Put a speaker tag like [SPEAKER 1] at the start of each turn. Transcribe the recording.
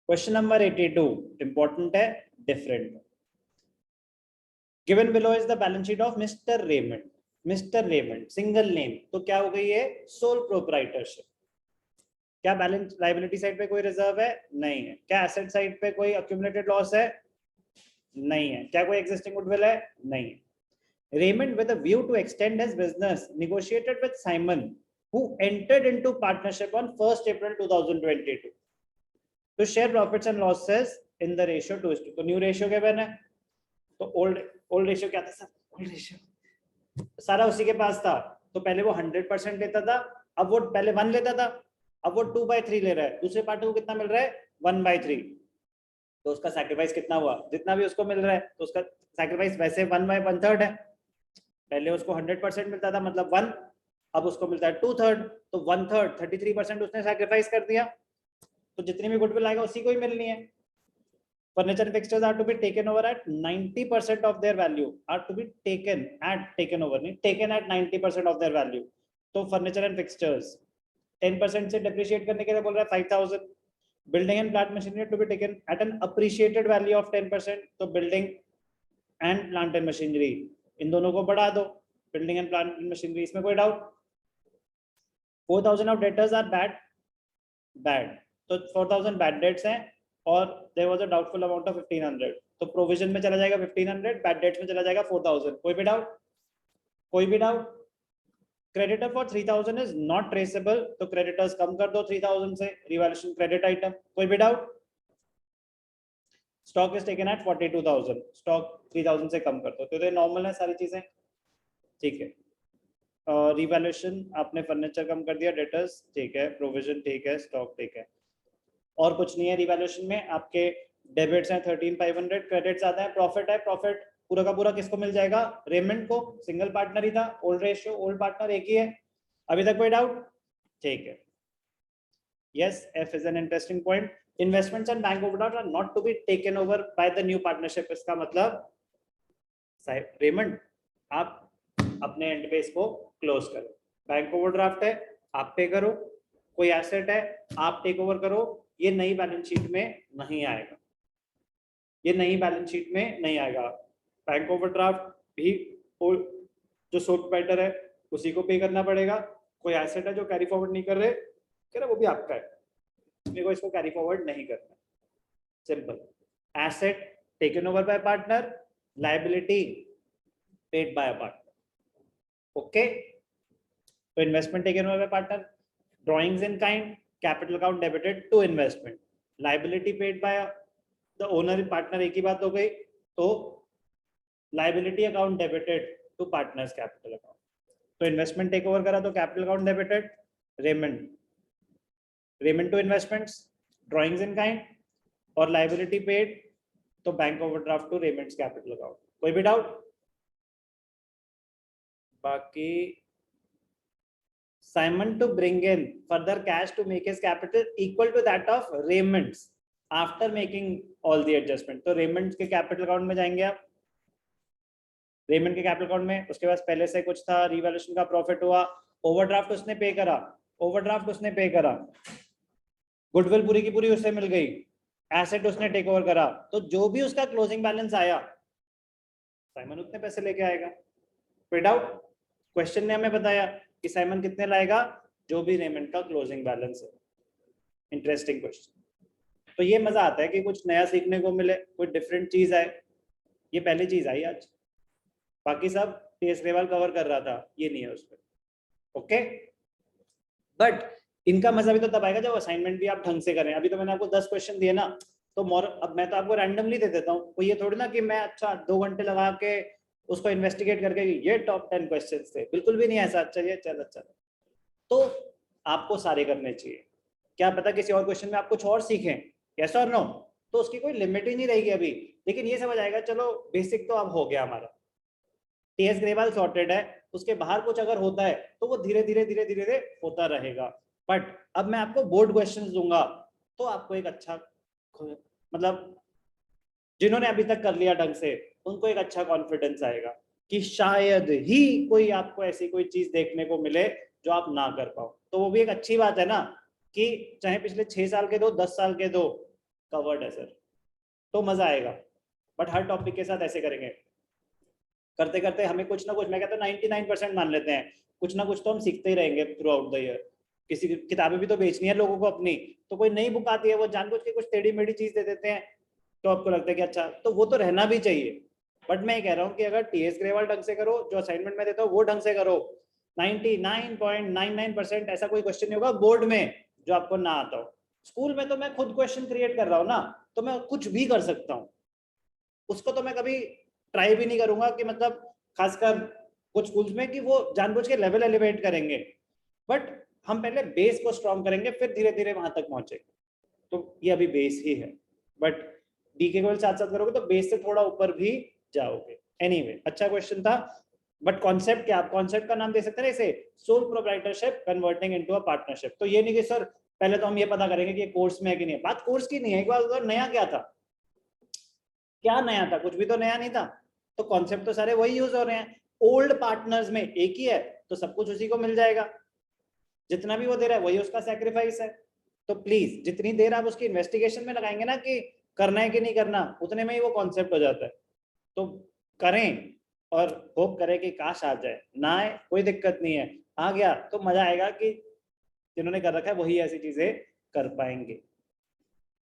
[SPEAKER 1] Question number 82 important है, different. Given below is the balance sheet of mister Raymond. Mister Raymond single name, तो क्या हो गई है? Sole proprietorship. क्या बैलेंस लायबिलिटी साइड पे कोई रिजर्व है? नहीं है। क्या एसेट साइड पे कोई अक्यूमुलेटेड लॉस है? नहीं है। क्या कोई एग्जिस्टिंग गुडविल है? नहीं है। Raymond, with a view to extend his business, negotiated with Simon, who entered into partnership on 1st April 2022 to share profits and losses in the ratio 2:2। तो न्यू रेशियो क्या बना है? तो ओल्ड रेशियो क्या था सर? ओल्ड रेशियो सारा उसी के पास था। तो पहले वो 100% लेता था, अब वो पहले 1 लेता था, अब वो 2/3 ले रहा है। दूसरे पार्टी को कितना मिल रहा है? 1/3। तो उसका सैक्रिफाइस कितना हुआ? जितना भी उसको मिल रहा है, तो उसका सैक्रिफाइस वैसे 1/1/3 है। पहले उसको 100% मिलता था, मतलब 1, अब उसको मिलता है 2/3, तो 1/3 33% उसने सैक्रिफाइस कर दिया। तो जितनी भी गुडविल आएगा उसी को ही मिलनी है। Furniture fixtures are to be taken over at 90% of their value, are to be taken over नहीं, taken at 90% of their value. तो फर्नीचर एंड फिक्सचर्स 10% से डिप्रिशिएट करने के लिए बोल रहा है 5000। Building and plant machinery to be taken at an appreciated value of 10%, तो building and plant and machinery इन दोनों को बढ़ा दो, building and plant and machinery, इसमें कोई doubt? 4000 of debtors are bad, तो 4000 बैड डेट्स हैं और there was a doubtful amount of 1500, तो प्रोविजन में चला जाएगा 1500, बैड डेट्स में चला जाएगा 4000। कोई भी डाउट? कोई भी doubt? Creditor for 3000 is not traceable, तो क्रेडिटर्स कम कर दो 3000 से, रिवैल्यूएशन क्रेडिट आइटम। कोई भी doubt? Stock is taken at 42000, stock 3000 से कम कर दो, तो ये नॉर्मल है सारी चीजें, ठीक है। रिवैल्यूएशन आपने फर्नीचर कम कर दिया, डेटर्स ठीक है, प्रोविजन ठीक है, स्टॉक ठीक है, और कुछ नहीं है। रिवैल्यूएशन में आपके डेबिट्स हैं 13500, क्रेडिट्स आते हैं, प्रॉफिट है, प्रॉफिट पूरा का पूरा किसको मिल जाएगा? रेमंड को, सिंगल पार्टनर ही था, ओल्ड रेशियो, ओल्ड पार्टनर एक ही है। अभी तक कोई डाउट? ठीक है। Yes, F is an interesting point. Investments and bank overdraft are not to be taken over by the new partnership. इसका मतलब रेमंड आप अपने एंड पे इसको क्लोज करो। बैंक ओवरड्राफ्ट है, आप पे करो, कोई एसेट है आप टेक ओवर करो, ये नई बैलेंस शीट में नहीं आएगा, ये नई बैलेंस शीट में नहीं आएगा। बैंक ओवरड्राफ्ट भी जो सोल प्रोप्राइटर है उसी को पे करना पड़ेगा। कोई एसेट है जो कैरी फॉरवर्ड नहीं कर रहे, कह रहे वो भी आपका है, मेरे को इसको कैरी फॉरवर्ड नहीं करना। Simple. Asset taken over by partner, liability paid by partner. Okay, तो investment taken over by partner, drawings in kind, capital account debited to investment, liability paid by the owner partner, एक ही बात हो गई। तो liability account debited to partners capital account. तो investment take over करा तो कैपिटल अकाउंट डेबिटेड, रेमंड to investments, drawings in kind, और लायबिलिटी पेड तो bank overdraft to Raymond's capital account. कोई भी डाउट? बाकी Simon to bring in further cash to make his capital equal to that of Raymond's after making all the adjustment। तो Raymond's के capital account में जाएंगे आप, Raymond के capital account में, उसके पास पहले से कुछ था, रिवैल्यूएशन का प्रॉफिट हुआ, ओवरड्राफ्ट उसने पे करा, ओवरड्राफ्ट उसने पे करा, गुडविल पूरी की पूरी उससे मिल गई, एसेट उसने टेक ओवर करा, तो जो भी उसका क्लोजिंग बैलेंस आया साइमन उतने पैसे लेके आएगा। कोई डाउट? क्वेश्चन ने हमें बताया कि साइमन कितने लाएगा? जो भी रेमंड का क्लोजिंग बैलेंस है। Interesting question. तो ये मजा आता है कि कुछ नया सीखने को मिले, कोई डिफरेंट चीज आए। ये पहली चीज आई आज, बाकी सब टीएस ग्रेवाल कवर कर रहा था, ये नहीं है उस पर। ओके, बट इनका मजा भी तो तब आएगा जब असाइनमेंट भी आप ढंग से करें। अभी तो मैंने आपको 10 क्वेश्चन दिए ना, तो अब मैं तो आपको रैंडमली दे देता हूँ, कोई ये थोड़ी ना कि मैं अच्छा 2 घंटे लगा के उसको इन्वेस्टिगेट करके ये टॉप 10 क्वेश्चन थे, बिल्कुल भी नहीं ऐसा। चलिए चल अच्छा, तो आपको सारे करने चाहिए। क्या पता किसी और क्वेश्चन में आप कुछ और सीखें, यस और नो, तो उसकी कोई लिमिट ही नहीं रहेगी अभी। लेकिन ये समझ आएगा चलो बेसिक तो अब हो गया हमारा, टीएस ग्रेवाल सॉर्टेड है, उसके बाहर कुछ अगर होता है तो वो धीरे धीरे धीरे धीरे होता रहेगा। बट अब मैं आपको बोर्ड क्वेश्चंस दूंगा तो आपको एक अच्छा, मतलब जिन्होंने अभी तक कर लिया ढंग से उनको एक अच्छा कॉन्फिडेंस आएगा कि शायद ही कोई आपको ऐसी कोई चीज देखने को मिले जो आप ना कर पाओ। तो वो भी एक अच्छी बात है ना, कि चाहे पिछले 6 साल के दो, 10 साल के दो, कवर्ड है सर, तो मजा आएगा। बट हर टॉपिक के साथ ऐसे करेंगे, करते करते हमें कुछ ना कुछ, मैं कहता हूँ 99% मान लेते हैं, कुछ ना कुछ तो हम सीखते ही रहेंगे थ्रू आउट द ईयर। किसी की किताबें भी तो बेचनी है लोगों को अपनी, तो कोई नई बुक आती है वो जानबूझ के कुछ टेढ़ी मेढ़ी चीज दे देते हैं, तो आपको लगता है कि अच्छा, तो वो तो रहना भी चाहिए। बट मैं ये कह रहा हूँ कि अगर टीएस ग्रेवाल ढंग से करो, जो असाइनमेंट में देता हूँ वो ढंग से करो, 99.99% ऐसा कोई क्वेश्चन नहीं होगा बोर्ड में जो आपको ना आता हो। स्कूल में तो मैं खुद क्वेश्चन क्रिएट कर रहा हूँ ना, तो मैं कुछ भी कर सकता हूँ, उसको तो मैं कभी ट्राई भी नहीं करूंगा कि मतलब, खासकर कुछ स्कूल्स में कि वो जानबूझ के लेवल एलिवेट करेंगे। बट हम पहले बेस को स्ट्रॉन्ग करेंगे, फिर धीरे धीरे वहां तक पहुंचेंगे। तो ये अभी बेस ही है, बट डीके को साथ साथ करोगे तो बेस से थोड़ा ऊपर भी जाओगे। एनीवे, अच्छा क्वेश्चन था। बट कॉन्सेप्ट क्या, आप कॉन्सेप्ट का नाम दे सकते हैं इसे, sole proprietorship converting into a partnership. तो ये नहीं कि सर पहले तो हम ये पता करेंगे कि कोर्स में है कि नहीं, बात कोर्स की नहीं है, एक बार नया क्या था, क्या नया था, कुछ भी तो नया नहीं था। तो कॉन्सेप्ट तो सारे वही यूज हो रहे हैं, ओल्ड पार्टनर्स में एक ही है, तो सब कुछ उसी को मिल जाएगा, जितना भी वो दे रहा है वही उसका सेक्रीफाइस है। तो प्लीज जितनी देर आप उसकी इन्वेस्टिगेशन में लगाएंगे ना कि करना है कि नहीं करना, उतने में ही वो कॉन्सेप्ट हो जाता है। तो करें और होप करें कि काश आ जाए, ना आए कोई दिक्कत नहीं है, आ गया तो मजा आएगा कि जिन्होंने कर रखा है वही ऐसी चीजें कर पाएंगे।